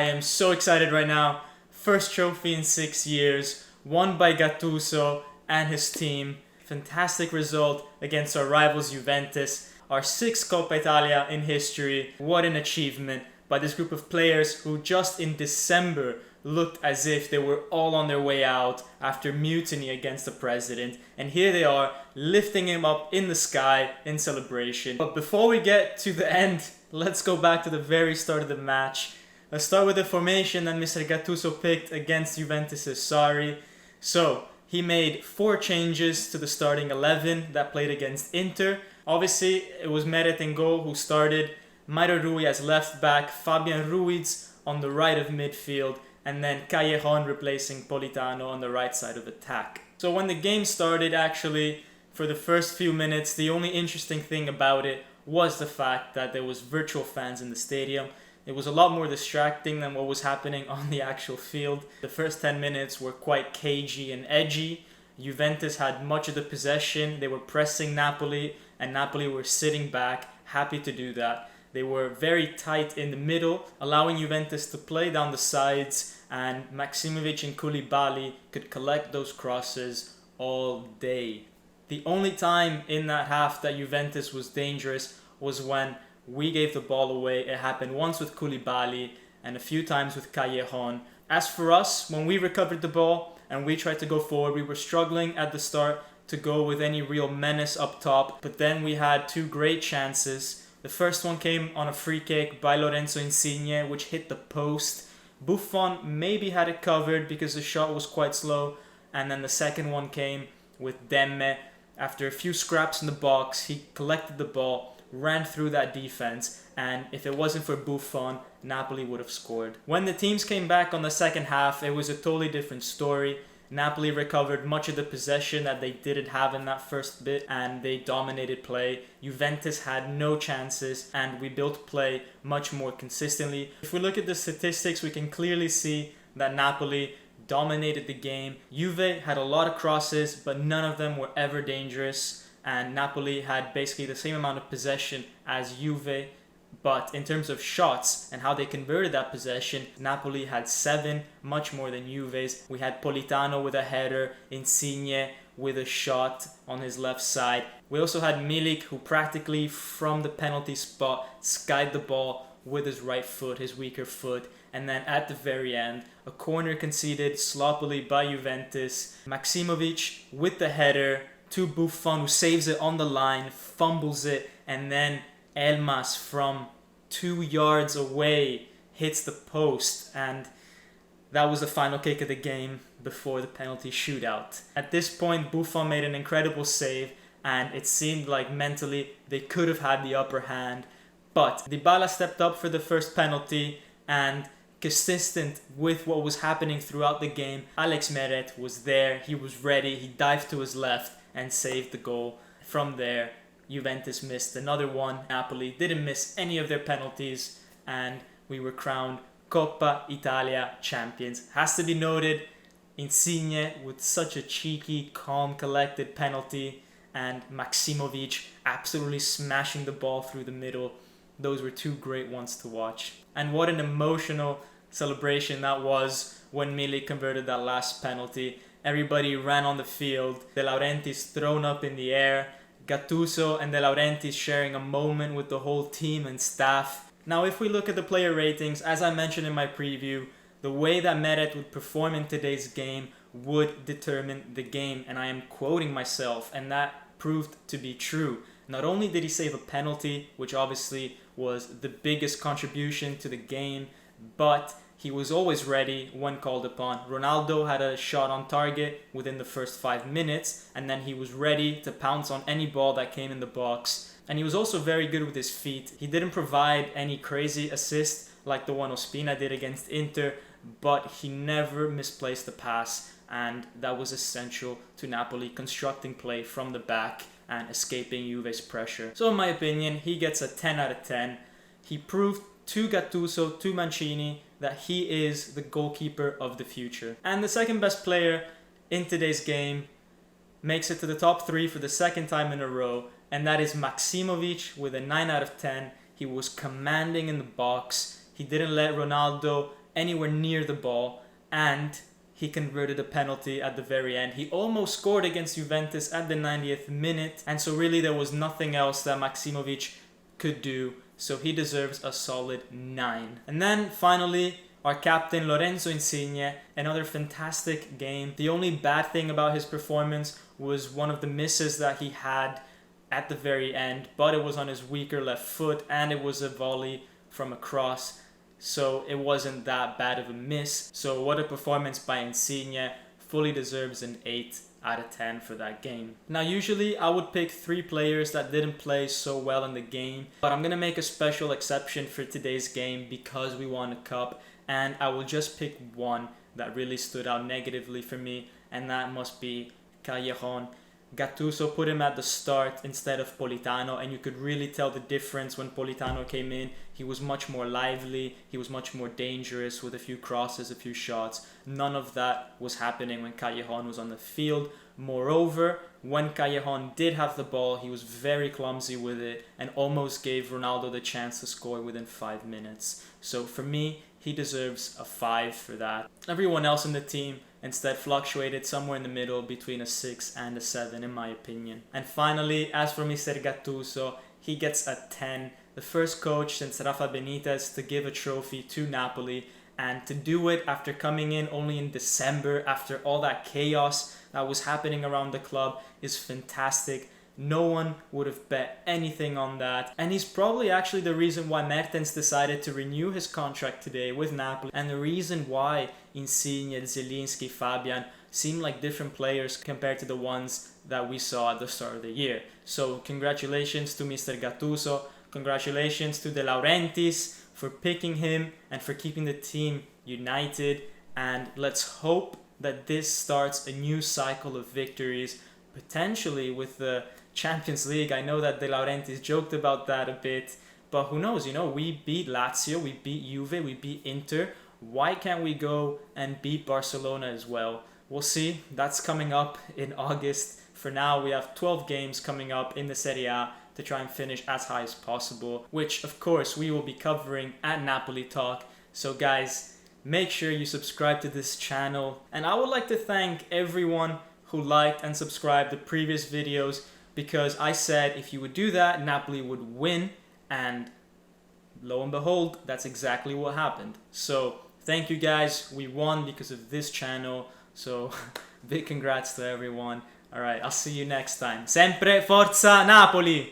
am so excited right now. First trophy in 6 years, won by Gattuso and his team. Fantastic result against our rivals Juventus. Our 6th Coppa Italia in history. What an achievement by this group of players who just in December looked as if they were all on their way out after mutiny against the president. And here they are, lifting him up in the sky in celebration. But before we get to the end, let's go back to the very start of the match. Let's start with the formation that Mr. Gattuso picked against Juventus' Sarri. So, he made 4 changes to the starting 11 that played against Inter. Obviously, it was Meret in goal who started, Mauro Rui as left back, Fabian Ruiz on the right of midfield, and then Callejon replacing Politano on the right side of attack. So when the game started, actually, for the first few minutes, the only interesting thing about it was the fact that there was virtual fans in the stadium. It was a lot more distracting than what was happening on the actual field. The first 10 minutes were quite cagey and edgy. Juventus had much of the possession. They were pressing Napoli, and Napoli were sitting back, happy to do that. They were very tight in the middle, allowing Juventus to play down the sides, and Maksimovic and Koulibaly could collect those crosses all day. The only time in that half that Juventus was dangerous was when we gave the ball away. It happened once with Koulibaly and a few times with Callejon. As for us, when we recovered the ball and we tried to go forward, we were struggling at the start to go with any real menace up top, but then we had 2 great chances. The first one came on a free kick by Lorenzo Insigne, which hit the post. Buffon maybe had it covered because the shot was quite slow. And then the second one came with Demme. After a few scraps in the box, he collected the ball, ran through that defense, and if it wasn't for Buffon, Napoli would have scored. When the teams came back on the second half, it was a totally different story. Napoli recovered much of the possession that they didn't have in that first bit, and they dominated play. Juventus had no chances, and we built play much more consistently. If we look at the statistics, we can clearly see that Napoli dominated the game. Juve had a lot of crosses, but none of them were ever dangerous, and Napoli had basically the same amount of possession as Juve. But in terms of shots and how they converted that possession, Napoli had 7, much more than Juve's. We had Politano with a header, Insigne with a shot on his left side. We also had Milik, who practically from the penalty spot skied the ball with his right foot, his weaker foot. And then at the very end, a corner conceded sloppily by Juventus. Maksimovic with the header to Buffon, who saves it on the line, fumbles it, and then Elmas from 2 yards away hits the post, and that was the final kick of the game before the penalty shootout. At this point, Buffon made an incredible save, and it seemed like mentally they could have had the upper hand, but Dybala stepped up for the first penalty, and consistent with what was happening throughout the game, Alex Meret was there, he was ready, he dived to his left and saved the goal. From there, Juventus missed another one. Napoli didn't miss any of their penalties, and we were crowned Coppa Italia champions. Has to be noted, Insigne with such a cheeky, calm, collected penalty, and Maksimovic absolutely smashing the ball through the middle. Those were 2 great ones to watch. And what an emotional celebration that was when Milik converted that last penalty. Everybody ran on the field. De Laurentiis thrown up in the air. Gattuso and De Laurentiis sharing a moment with the whole team and staff. Now, if we look at the player ratings, as I mentioned in my preview, the way that Meret would perform in today's game would determine the game. And I am quoting myself, and that proved to be true. Not only did he save a penalty, which obviously was the biggest contribution to the game, but he was always ready when called upon. Ronaldo had a shot on target within the first 5 minutes, and then he was ready to pounce on any ball that came in the box. And he was also very good with his feet. He didn't provide any crazy assist like the one Ospina did against Inter, but he never misplaced the pass, and that was essential to Napoli constructing play from the back and escaping Juve's pressure. So in my opinion, he gets a 10 out of 10. He proved to Gattuso, to Mancini, that he is the goalkeeper of the future. And the second best player in today's game makes it to the top 3 for the second time in a row, and that is Maksimovic with a 9 out of 10. He was commanding in the box. He didn't let Ronaldo anywhere near the ball, and he converted a penalty at the very end. He almost scored against Juventus at the 90th minute, and so really there was nothing else that Maksimovic could do, so he deserves a solid 9. And then finally, our captain Lorenzo Insigne, another fantastic game. The only bad thing about his performance was one of the misses that he had at the very end, but it was on his weaker left foot and it was a volley from a cross, so it wasn't that bad of a miss. So what a performance by Insigne, fully deserves an 8 out of 10 for that game. Now usually I would pick 3 players that didn't play so well in the game, but I'm gonna make a special exception for today's game because we won a cup, and I will just pick one that really stood out negatively for me, and that must be Callejon. Gattuso put him at the start instead of Politano, and you could really tell the difference when Politano came in. He was much more lively, he was much more dangerous with a few crosses, a few shots. None of that was happening when Callejon was on the field. Moreover, when Callejon did have the ball, he was very clumsy with it and almost gave Ronaldo the chance to score within 5 minutes. So for me, he deserves a 5 for that. Everyone else in the team instead fluctuated somewhere in the middle between a 6 and a 7 in my opinion. And finally, as for Mr. Gattuso, he gets a 10. The first coach since Rafa Benitez to give a trophy to Napoli, and to do it after coming in only in December after all that chaos that was happening around the club is fantastic. No one would have bet anything on that, and he's probably actually the reason why Mertens decided to renew his contract today with Napoli, and the reason why Insigne, Zielinski, Fabian seem like different players compared to the ones that we saw at the start of the year. So congratulations to Mr. Gattuso, congratulations to De Laurentiis for picking him and for keeping the team united, and let's hope that this starts a new cycle of victories, potentially with the Champions League. I know that De Laurentiis joked about that a bit, but who knows, we beat Lazio, we beat Juve, we beat Inter. Why can't we go and beat Barcelona as well? We'll see. That's coming up in August. For now, we have 12 games coming up in the Serie A to try and finish as high as possible, which of course we will be covering at Napoli Talk. So guys, make sure you subscribe to this channel, and I would like to thank everyone who liked and subscribed the previous videos, because I said if you would do that, Napoli would win, and lo and behold, that's exactly what happened. So thank you guys, we won because of this channel, so big congrats to everyone. Alright, I'll see you next time. Sempre Forza Napoli!